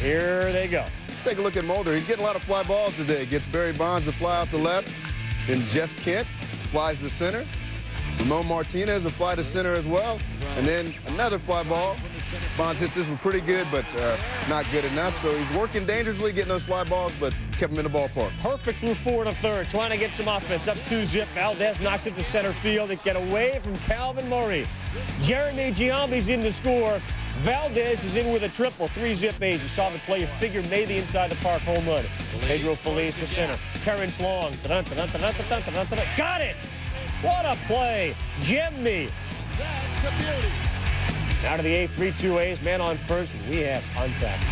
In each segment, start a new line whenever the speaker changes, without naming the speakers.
Here they go.
Take a look at Mulder. He's getting a lot of fly balls today. Gets Barry Bonds to fly out to left. Then Jeff Kent flies to center. Ramon Martinez will fly to center as well. And then another fly ball. Bonds hits this one pretty good, but not good enough. So he's working dangerously, getting those fly balls, but kept him in the ballpark.
Perfect through 4 1/3, trying to get some offense. Up 2-zip. Valdez knocks it to center field. It get away from Calvin Murray. Jeremy Giambi's in to score. Valdez is in with a triple. 3-zip A's. You saw the play. You figure maybe inside the park home run. Pedro Feliz to center. Terrence Long. Got it! What a play. Jimmy. Now to the 8th, 3-2 A's. Man on first, and we have contact.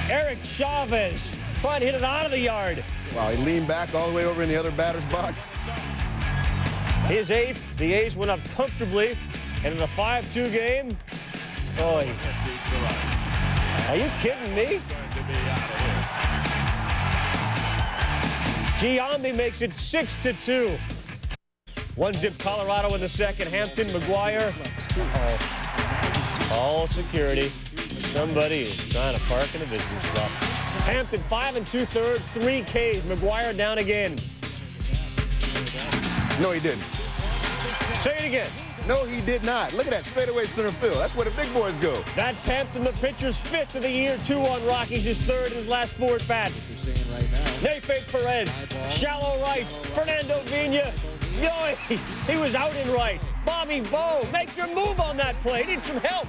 Eric Chavez trying to hit it out of the yard.
Wow, he leaned back all the way over in the other batter's box.
His 8th. The A's went up comfortably. And in a 5-2 game, oh, are you kidding me? Giambi makes it 6-2. 1-zip Colorado in the second. Hampton, McGuire. All security. Somebody is trying to park in a visitor spot. Hampton 5 2/3, 3 Ks. McGuire down again.
No, he didn't.
Say it again.
No, he did not. Look at that, straightaway center field. That's where the big boys go.
That's Hampton, the pitcher's 5th of the year. 2 on Rockies, his 3rd in his last 4 at bats. Nefe Perez, shallow right. Fernando Vina. No, he was out in right. Bobby Bowe, make your move on that play. Need some help.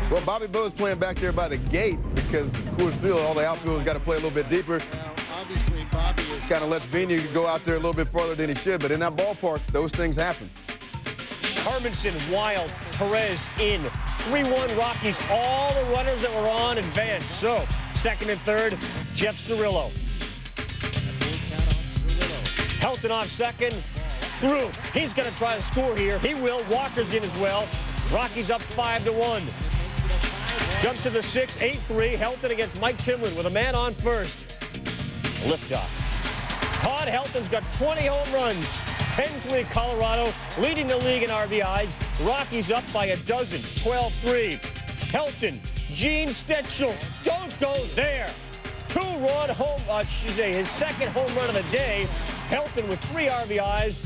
Well, Bobby Bowe's playing back there by the gate because Coors Field, all the outfielders got to play a little bit deeper.
Obviously, Bobby is
kind of lets Vina go out there a little bit farther than he should, but in that ballpark, those things happen.
Hermanson, Wild, Perez in. 3-1 Rockies. All the runners that were on advance. So, 2nd and 3rd, Jeff Cirillo. Helton off second. Through. He's going to try to score here. He will. Walker's in as well. Rockies up 5-1. Jump to the 6th, 8-3. Helton against Mike Timlin with a man on first. Liftoff. Todd Helton's got 20 home runs. 10-3 Colorado, leading the league in RBIs. Rockies up by a dozen, 12-3. Helton, Gene Stetchel, don't go there. 2-run home, his 2nd home run of the day. Helton with 3 RBIs.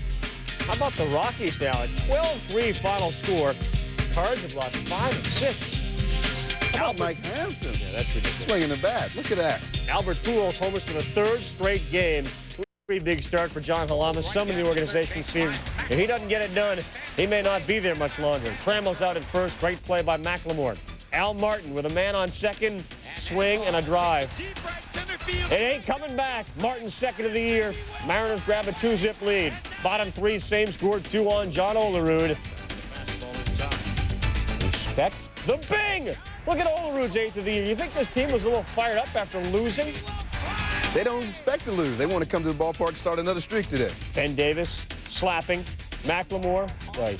How about the Rockies now? A 12-3 final score. Cards have lost 5 of 6.
How about Mike Hampton?
Yeah, that's ridiculous.
Swinging the bat. Look at that.
Albert Pujols homers for the 3rd straight game. Pretty big start for John Halama. Some in the organization seem if he doesn't get it done, he may not be there much longer. Trammell's out at first. Great play by McLemore. Al Martin with a man on second. Swing and a drive. It ain't coming back. Martin's 2nd of the year. Mariners grab a 2-zip lead. Bottom 3, same score, 2 on John Olerud. Respect the bing! Look at Olerud's 8th of the year. You think this team was a little fired up after losing?
They don't expect to lose. They want to come to the ballpark and start another streak today.
Ben Davis slapping. McLemore, right.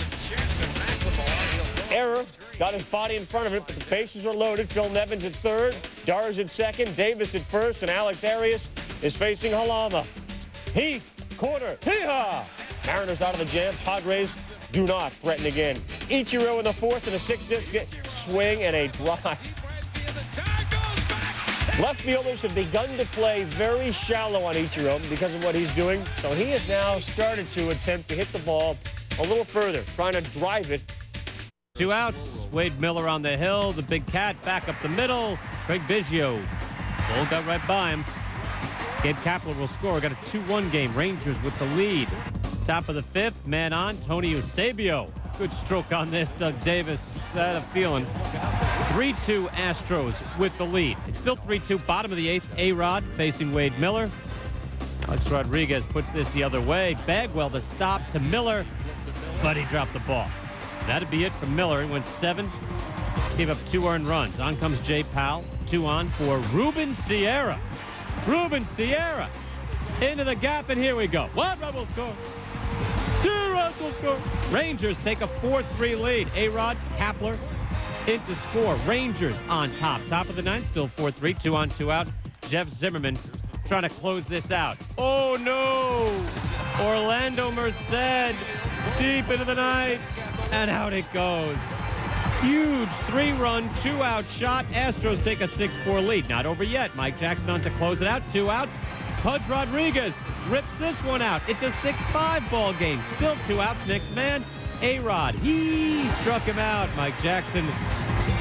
Error. Got his body in front of it, but the bases are loaded. Phil Nevins at 3rd. Dars at 2nd. Davis at 1st. And Alex Arias is facing Halama. Heath, corner. Hee-haw! Mariners out of the jam. Padres do not threaten again. Ichiro in the 4th and a 6th swing and a drive. Left fielders have begun to play very shallow on Ichiro because of what he's doing. So he has now started to attempt to hit the ball a little further, trying to drive it.
2 outs. Wade Miller on the hill. The big cat back up the middle. Craig Biggio. Ball got right by him. Gabe Kapler will score. Got a 2-1 game. Rangers with the lead. Top of the 5th. Man on. Tony Eusebio. Good stroke on this. Doug Davis had a feeling. 3-2 Astros with the lead. It's still 3-2. Bottom of the 8th. A-Rod facing Wade Miller. Alex Rodriguez puts this the other way. Bagwell the stop to Miller, but he dropped the ball. That'd be it from Miller. He went 7, gave up 2 earned runs. On comes Jay Powell. 2 on for Ruben Sierra. Ruben Sierra into the gap, and here we go. 1 run will score. 2 runs will score. Rangers take a 4-3 lead. A-Rod, Kapler in to score. Rangers on top. Top of the 9th, still 4-3. 2 on, 2 out. Jeff Zimmerman trying to close this out. Oh, no. Orlando Merced deep into the night. And out it goes. Huge 3-run, 2-out shot. Astros take a 6-4 lead. Not over yet. Mike Jackson on to close it out. 2 outs. Pudge Rodriguez rips this one out. It's a 6-5 ball game. Still 2 outs. Next man, A-Rod. He struck him out. Mike Jackson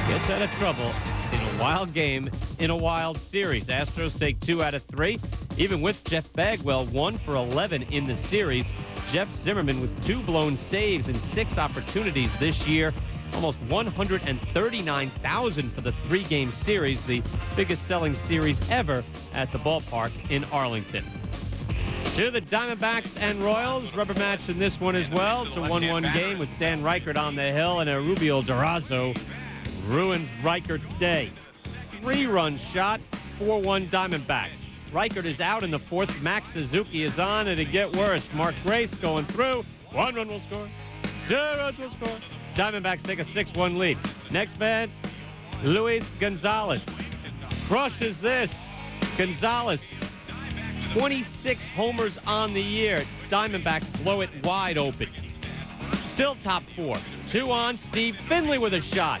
gets out of trouble in a wild game in a wild series. Astros take 2 out of 3. Even with Jeff Bagwell 1 for 11 in the series. Jeff Zimmerman with 2 blown saves and 6 opportunities this year. Almost 139,000 for the 3-game series, the biggest selling series ever at the ballpark in Arlington. To the Diamondbacks and Royals, rubber match in this one as well. It's a 1-1 game with Dan Reichert on the hill, and Rubio Durazo ruins Reichert's day. 3-run shot, 4-1 Diamondbacks. Reichert is out in the 4th. Max Suzuki is on, and it get worse. Mark Grace going through. 1 run will score. 2 runs will score. Diamondbacks take a 6-1 lead. Next man, Luis Gonzalez. Crushes this. Gonzalez, 26 homers on the year. Diamondbacks blow it wide open. Still top 4. 2 on. Steve Finley with a shot.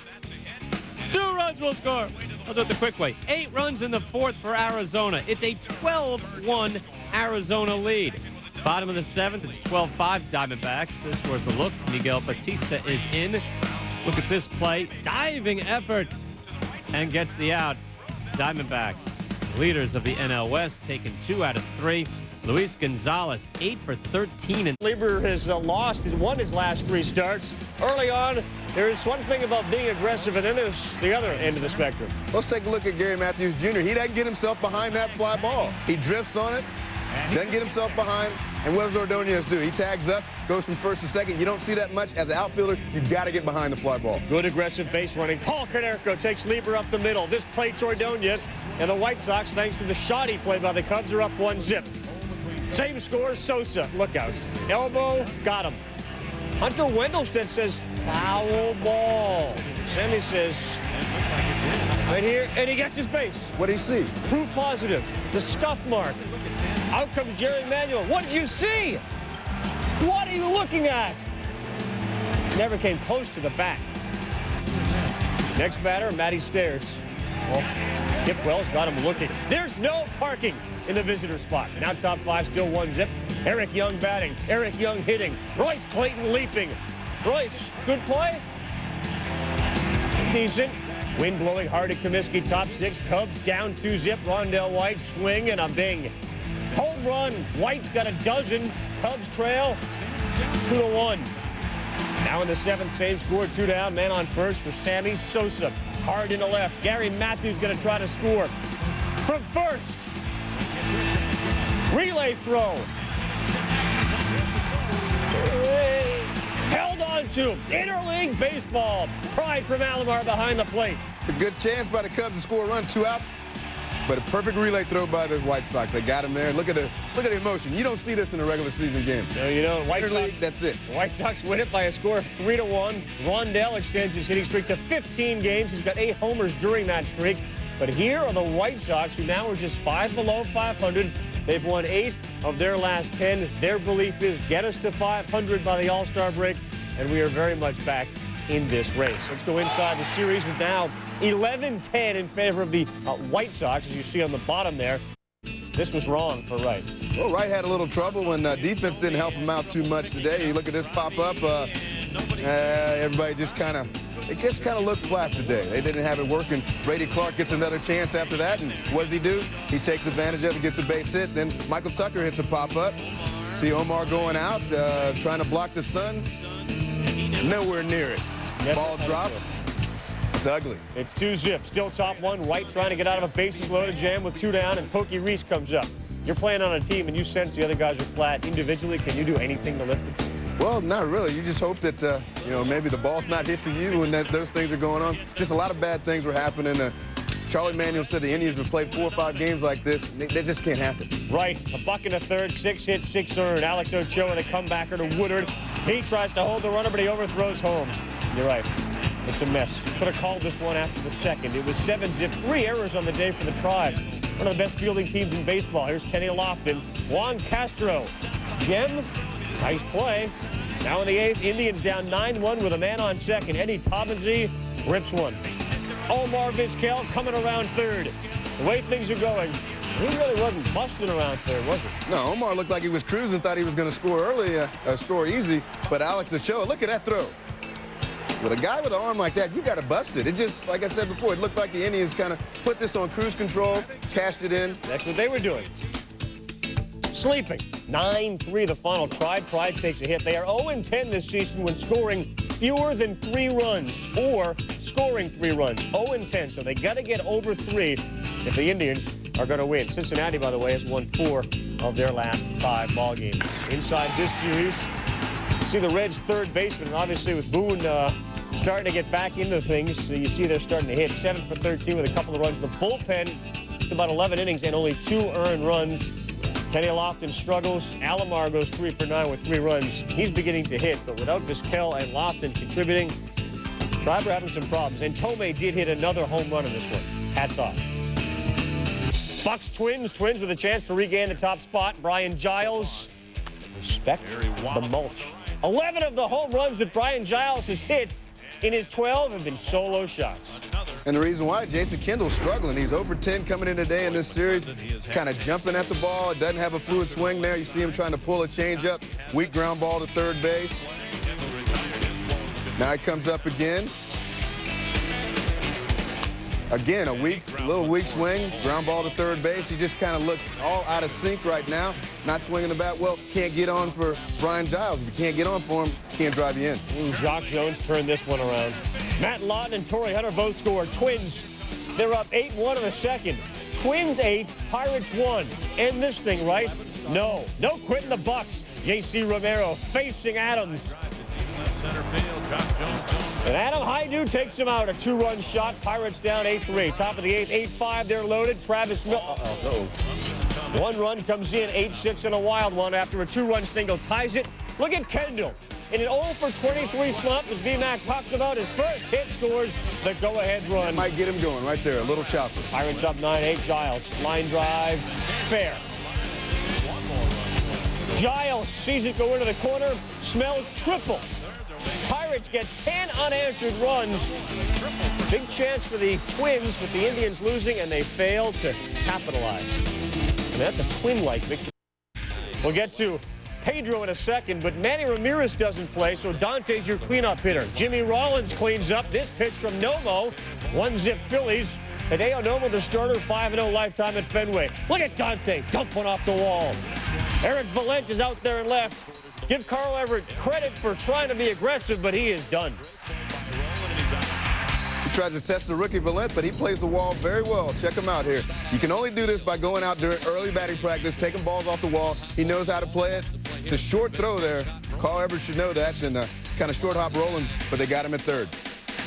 2 runs will score. I'll do it the quick way. 8 runs in the 4th for Arizona. It's a 12-1 Arizona lead. Bottom of the 7th, it's 12-5 Diamondbacks. This is worth a look. Miguel Batista is in. Look at this play. Diving effort. And gets the out. Diamondbacks, leaders of the NL West, taking 2 out of 3. Luis Gonzalez, 8 for 13. And
Lieber has lost and won his last 3 starts. Early on, there's one thing about being aggressive, and then there's the other end of the spectrum.
Let's take a look at Gary Matthews Jr. He doesn't get himself behind that fly ball. He drifts on it, doesn't get himself behind. And what does Ordonez do? He tags up, goes from 1st to 2nd. You don't see that much. As an outfielder, you've got to get behind the fly ball.
Good aggressive base running. Paul Konerko takes Lieber up the middle. This plate's Ordonez. And the White Sox, thanks to the shoddy play by the Cubs, are up 1-0. Same score, Sosa. Look out. Elbow, got him. Hunter Wendelstedt says foul ball. Sammy says right here, and he gets his base.
What did he see?
Proof positive. The scuff mark. Out comes Jerry Manuel. What did you see? What are you looking at? Never came close to the bat. Next batter, Matty Stairs. Well, Kip Wells got him looking. There's no parking in the visitor spot. Now top 5, still 1-0. Eric Young batting. Eric Young hitting. Royce Clayton leaping. Royce, good play? Decent. Wind blowing hard at Comiskey, top 6. Cubs down 2-0. Rondell White, swing and a bing. Home run. White's got a dozen. Cubs trail 2-1. Now in the 7th, same score, 2 down. Man on first for Sammy Sosa. Hard in the left. Gary Matthews going to try to score from first. Relay throw. Held on to. Interleague baseball. Pride from Alomar behind the plate.
It's a good chance by the Cubs to score a run, 2 outs. But a perfect relay throw by the White Sox. They got him there. Look at the emotion. You don't see this in a regular season game.
No, you don't. White Sox,
that's it.
The White Sox win it by a score of 3-1. Rondell extends his hitting streak to 15 games. He's got 8 homers during that streak. But here are the White Sox, who now are just 5 below 500. They've won 8 of their last 10. Their belief is get us to 500 by the All-Star break, and we are very much back in this race. Let's go inside. The series is now 11-10 in favor of the White Sox, as you see on the bottom there. This was wrong for Wright.
Well, Wright had a little trouble when defense didn't help him out too much today. You look at this pop-up, everybody just kind of looked flat today. They didn't have it working. Brady Clark gets another chance after that, and what does he do? He takes advantage of it, gets a base hit. Then Michael Tucker hits a pop-up. See Omar going out, trying to block the sun. Nowhere near it. Ball drops. It's ugly.
It's 2-0. Still top 1. White trying to get out of a bases loaded jam with 2 down, and Pokey Reese comes up. You're playing on a team, and you sense the other guys are flat. Individually, can you do anything to lift it?
Well, not really. You just hope that, maybe the ball's not hit to you and that those things are going on. Just a lot of bad things were happening. Charlie Manuel said the Indians have played 4 or 5 games like this. They just can't happen.
Right. A buck and a third, 6 hits, 6 earned. Alex Ochoa, the comebacker to Woodard. He tries to hold the runner, but he overthrows home. You're right. It's a mess. Could have called this one after the second. It was 7-0. 3 errors on the day for the Tribe. One of the best fielding teams in baseball. Here's Kenny Lofton. Juan Castro. Gem. Nice play. Now in the 8th, Indians down 9-1 with a man on second. Eddie Tabanzi Rips one. Omar Vizquel coming around third. The way things are going, he really wasn't busting around third, was he?
No, Omar looked like he was cruising, thought he was going to score early, score easy. But Alex Ochoa, look at that throw. With a guy with an arm like that, you got to bust it. It just, like I said before, it looked like the Indians kind of put this on cruise control, cashed it in.
That's what they were doing. Sleeping. 9-3 the final. Pride takes a hit. They are 0-10 this season when scoring fewer than 3 runs or scoring 3 runs. 0-10, so they got to get over 3 if the Indians are going to win. Cincinnati, by the way, has won 4 of their last 5 ball games. Inside this series, you see the Reds' third baseman, and obviously with Boone starting to get back into things, so you see they're starting to hit 7 for 13 with a couple of runs. The bullpen, about 11 innings and only 2 earned runs. Kenny Lofton struggles. Alomar goes 3 for 9 with 3 runs. He's beginning to hit, but without Vizquel and Lofton contributing, Schreiber having some problems. And Tomei did hit another home run in this one. Hats off. Bucks Twins with a chance to regain the top spot. Brian Giles, respect the mulch. 11 of the home runs that Brian Giles has hit in his 12 have been solo shots.
And the reason why, Jason Kendall's struggling. He's over 10 coming in today in this series, kind of jumping at the ball. Doesn't have a fluid swing there. You see him trying to pull a changeup, weak ground ball to third base. Now he comes up again. Again, a little weak swing, ground ball to third base. He just kind of looks all out of sync right now. Not swinging the bat well. Can't get on for Brian Giles. If you can't get on for him, can't drive you in.
Jock Jones turned this one around. Matt Lawton and Torrey Hunter both scored. Twins, they're up 8-1 in the second. Twins 8, Pirates 1. End this thing, right? No quitting the Bucks. J.C. Romero facing Adams.
Center field, Jock Jones.
And Adam Haidu takes him out. A 2-run shot. Pirates down 8-3. Top of the 8th, 8-5. They're loaded. Travis Miller. One run comes in. 8-6 and a wild one after a 2-run single ties it. Look at Kendall. In an 0 for 23 slump, as B-Mac talked about, his first hit scores the go-ahead run.
Might get him going right there. A little chopper.
Pirates up 9-8. Giles. Line drive. Fair. Giles sees it go into the corner. Smells triple. Pirates get 10 unanswered runs. Big chance for the Twins with the Indians losing, and they fail to capitalize. And that's a Twin-like victory. We'll get to Pedro in a second, but Manny Ramirez doesn't play, so Dante's your cleanup hitter. Jimmy Rollins cleans up this pitch from Nomo. 1-zip Phillies. Hideo Nomo, the starter, 5-0 lifetime at Fenway. Look at Dante, dump one off the wall. Eric Valent is out there and left. Give Carl Everett credit for trying to be aggressive, but he is done.
He tried to test the rookie Valent, but he plays the wall very well. Check him out here. You can only do this by going out during early batting practice, taking balls off the wall. He knows how to play it. It's a short throw there. Carl Everett should know that, and kind of short hop rolling, but they got him at third.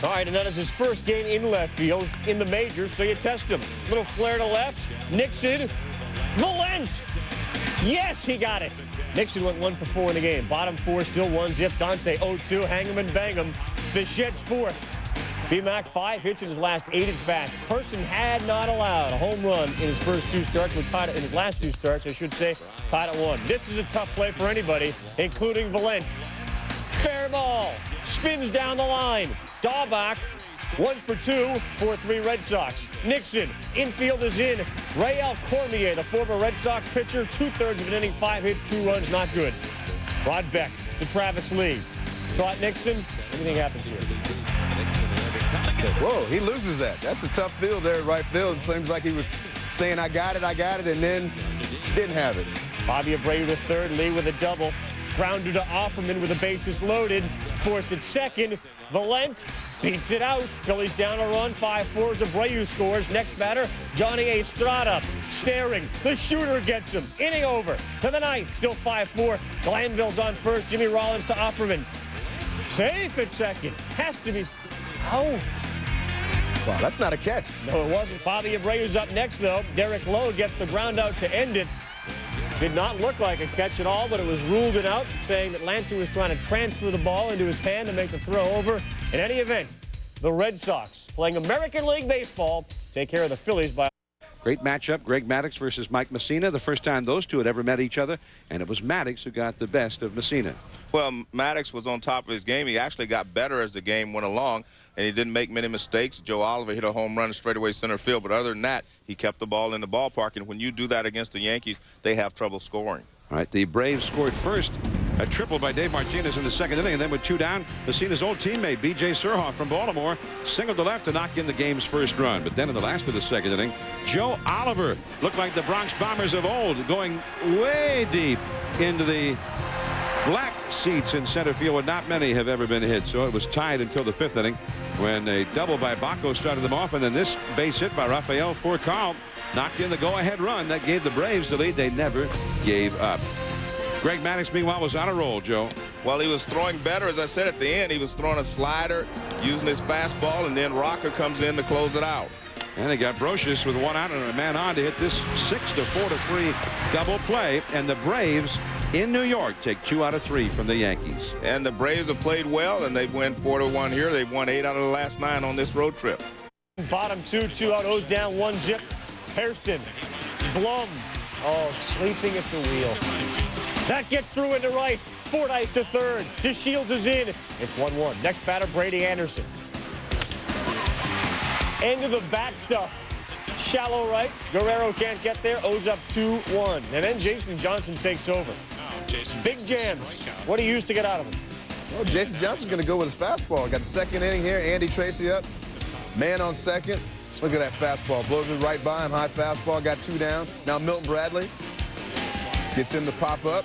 All right, and that is his first game in left field in the majors, so you test him. Little flare to left. Nixon. Valent. Yes, he got it. Nixon went 1 for 4 in the game. Bottom 4, still 1-zip. Dante 0-2. Hang him and bang him. Bichette's 4th. B-Mac 5 hits in his last 8 at-bats. Person had not allowed a home run in his first 2 starts. In his last 2 starts, I should say, tied at 1. This is a tough play for anybody, including Valent. Fair ball. Spins down the line. Daubach 1 for 2, 4-3 Red Sox. Nixon, infield is in. Rael Cormier, the former Red Sox pitcher, 2/3 of an inning, 5 hits, 2 runs, not good. Rod Beck to Travis Lee. Thought Nixon, anything happened here?
Whoa, he loses that. That's a tough field there at right field. It seems like he was saying, I got it, and then didn't have it.
Bobby Abreu to third, Lee with a double. Grounder to Offerman with the bases loaded. Force at second. Valent beats it out. Phillies down a run. 5-4 as Abreu scores. Next batter, Johnny Estrada. Staring. The shooter gets him. Inning over. To the ninth. Still 5-4. Glanville's on first. Jimmy Rollins to Offerman. Safe at second. Has to be out.
Wow, that's not a catch.
No, it wasn't. Bobby Abreu's up next, though. Derek Lowe gets the ground out to end it. Did not look like a catch at all, but it was ruled it out, saying that Lansing was trying to transfer the ball into his hand to make the throw over. In any event, the Red Sox, playing American League Baseball, take care of the Phillies by...
Great matchup, Greg Maddux versus Mike Messina. The first time those two had ever met each other, and it was Maddux who got the best of Messina.
Well, Maddux was on top of his game. He actually got better as the game went along, and he didn't make many mistakes. Joe Oliver hit a home run straightaway center field, but other than that, he kept the ball in the ballpark, and when you do that against the Yankees, they have trouble scoring.
All right, the Braves scored first. A triple by Dave Martinez in the second inning, and then with 2 down, Messina's old teammate, B.J. Surhoff from Baltimore, singled to left to knock in the game's first run. But then in the last of the second inning, Joe Oliver looked like the Bronx Bombers of old, going way deep into the black seats in center field where not many have ever been hit. So it was tied until the 5th inning when a double by Bacco started them off, and then this base hit by Rafael Furcal knocked in the go-ahead run. That gave the Braves the lead. They never gave up. Greg Maddux, meanwhile, was on a roll, Joe.
Well, he was throwing better. As I said at the end, he was throwing a slider, using his fastball, and then Rocker comes in to close it out.
And they got Brocious with 1 out and a man on to hit this 6-4-3 double play. And the Braves in New York take 2 out of 3 from the Yankees.
And the Braves have played well, and they've won 4-1 here. They've won 8 out of the last 9 on this road trip.
Bottom 2 out, O's down 1-zip. Hairston, Blum, oh, sleeping at the wheel. That gets through into right. Fordyce to third. DeShields is in. It's 1-1. Next batter, Brady Anderson. End of the bat stuff. Shallow right. Guerrero can't get there. O's up 2-1. And then Jason Johnson takes over. Big jams. What do you use to get out of him?
Well, Jason Johnson's going to go with his fastball. Got the second inning here. Andy Tracy up. Man on second. Look at that fastball. Blows it right by him. High fastball. Got 2 down. Now Milton Bradley gets him to pop up.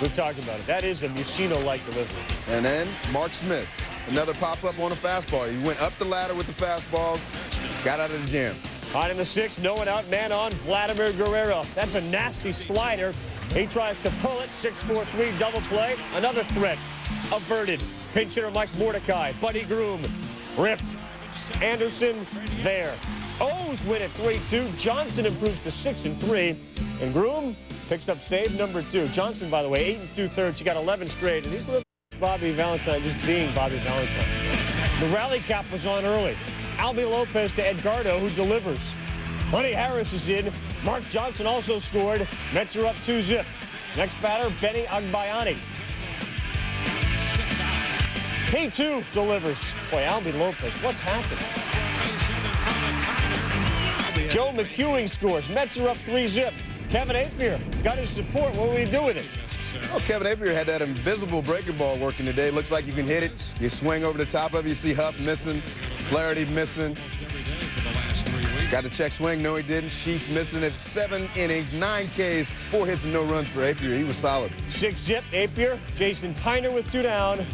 We've talked about it. That is a Musino-like delivery.
And then Mark Smith. Another pop-up on a fastball. He went up the ladder with the fastball. Got out of the jam.
On in the 6th, no one out, man on, Vladimir Guerrero. That's a nasty slider. He tries to pull it, 6-4-3 double play. Another threat averted. Pinch hitter Mike Mordecai, Buddy Groom, ripped. Anderson there. O's win at 3-2. Johnson improves to 6-3. And Groom picks up save number 2. Johnson, by the way, 8 2/3. He got 11 straight. And he's Bobby Valentine just being Bobby Valentine. The rally cap was on early. Albie Lopez to Edgardo, who delivers. Buddy Harris is in. Mark Johnson also scored. Mets are up 2-zip. Next batter, Benny Agbayani. He too delivers. Boy, Albie Lopez, what's happening? Joe McEwing scores. Mets are up 3-zip. Kevin Apier got his support. What will he do with it?
Well, Kevin Apier had that invisible breaking ball working today. Looks like you can hit it. You swing over the top of it. You see Huff missing. Flaherty missing. Got the check swing. No, he didn't. Sheets missing. It's 7 innings, 9 Ks, 4 hits and no runs for Apier. He was solid.
6-zip, Apier. Jason Tyner with 2 down.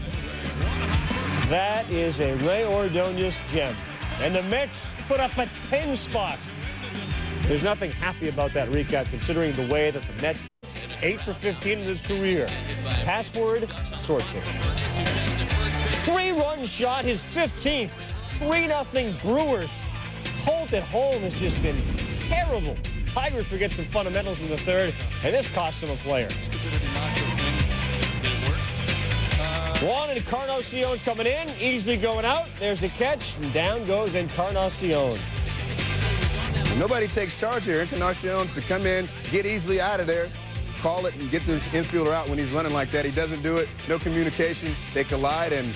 That is a Ray Ordonez gem. And the Mets put up a 10 spot. There's nothing happy about that recap, considering the way that the Mets 8 for 15 in his career. Password, swordfish. 3-run shot, his 15th. 3-0 Brewers. Holt at home has just been terrible. Tigers forget some fundamentals in the 3rd, and this cost them a player. Juan Encarnacion coming in, Easley going out. There's the catch, and down goes Encarnacion.
Nobody takes charge here. Encarnacion's to come in, get Easley out of there, call it, and get the infielder out when he's running like that. He doesn't do it. No communication. They collide, and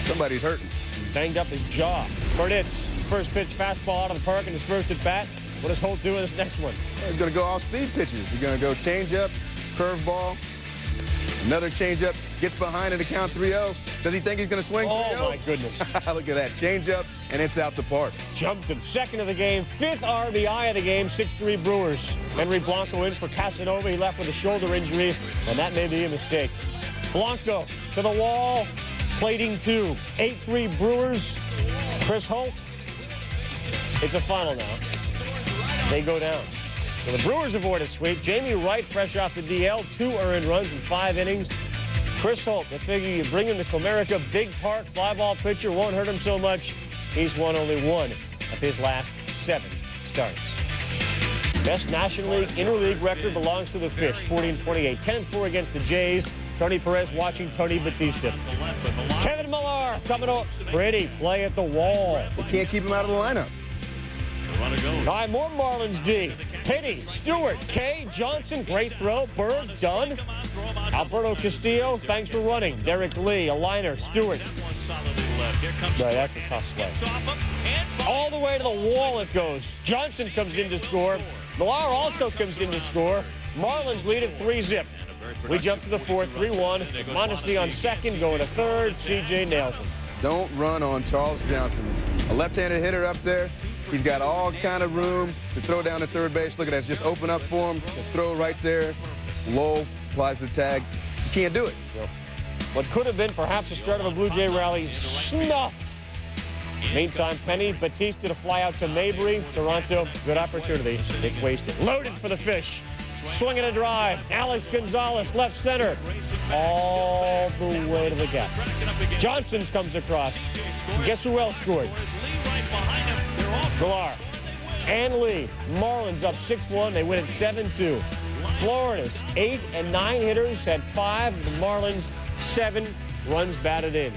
somebody's hurting.
Banged up his jaw. Burnitz, first pitch fastball out of the park in his first at bat. What does Holt do in this next one?
He's going to go off-speed pitches. He's going to go changeup, curveball, another changeup, gets behind in the count 3-0. Does he think he's going to swing 3-0?
Oh, my goodness.
Look at that. Changeup, and it's out the park.
Jumped him. 2nd of the game, 5th RBI of the game, 6-3 Brewers. Henry Blanco in for Casanova. He left with a shoulder injury, and that may be a mistake. Blanco to the wall, plating 2. 8-3 Brewers. Chris Holt. It's a final now. They go down. So the Brewers avoid a sweep. Jamie Wright, fresh off the DL, 2 earned runs in 5 innings. Chris Holt, I figure you bring him to Comerica, big park, fly ball pitcher, won't hurt him so much. He's won only 1 of his last 7 starts. Best National League interleague record belongs to the Fish, 14-28. 10-4 against the Jays. Tony Perez watching Tony Batista. Kevin Millar coming up. Pretty play at the wall.
They can't keep him out of the lineup.
Jones.
All right, more Marlins D. Pitty, Stewart, Kay, Johnson, great throw. Berg, done. Alberto Castillo, thanks for running. Derek Lee, a liner. Stewart. No, that's a tough slay. All the way to the wall it goes. Johnson comes in to score. Millar also comes in to score. Marlins lead at 3-zip. We jump to the fourth, 3-1. Mondesi on second, going to third. CJ nails him.
Don't run on Charles Johnson. A left-handed hitter up there. He's got all kind of room to throw down to third base. Look at that. It's just open up for him. The throw right there. Lowell applies the tag. You can't do it.
What could have been perhaps the start of a Blue Jay rally snuffed. Meantime, Penny, Batista to fly out to Mabry. Toronto, good opportunity. It's wasted. Loaded for the fish. Swinging a drive. Alex Gonzalez, left center. All the way to the gap. Johnson's comes across. Guess who else scored? Millar and Lee. Marlins up 6-1. They win at 7-2. Florida's 8 and 9 hitters had 5. The Marlins 7 runs batted in.